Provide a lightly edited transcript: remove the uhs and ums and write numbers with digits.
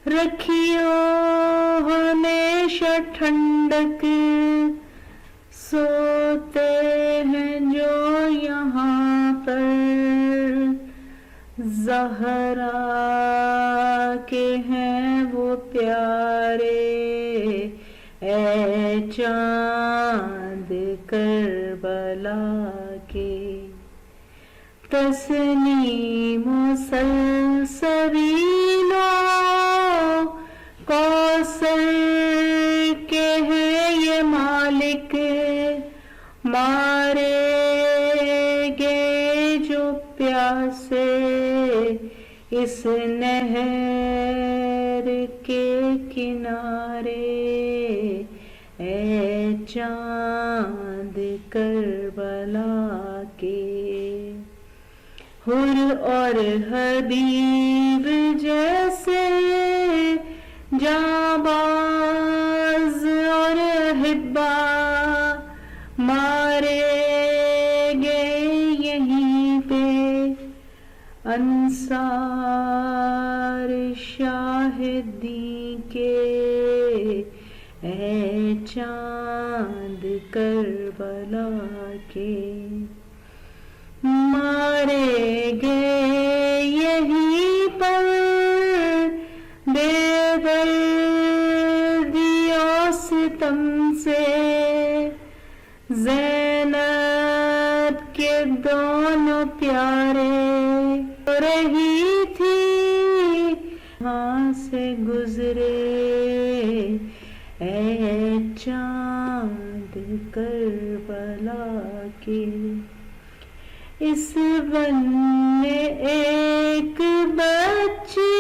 رکھیو ہمیشہ ٹھنڈک، سوتے ہیں جو یہاں پر زہرا کے ہیں وہ پیارے، اے چاند کربلا کے۔ تسنیم و سلسبیل و کوثر کے ہیں یہ مالک، مارے گئے جو پیاسے اس نہر کے کنارے، اے چاند کربلا کے۔ حر اور حبیب جیسے جانباز اور احبا مارے گئے یہیں پہ، انصار شاہدی کے، اے چاند کربلا کے۔ مارے گئے یہیں پر بے دردی و ستم سے، زینب کے دونوں پیارے رہی تھی وہاں سے گزرے، اے چاند کربلا کے۔ اس ون میں ایک بچی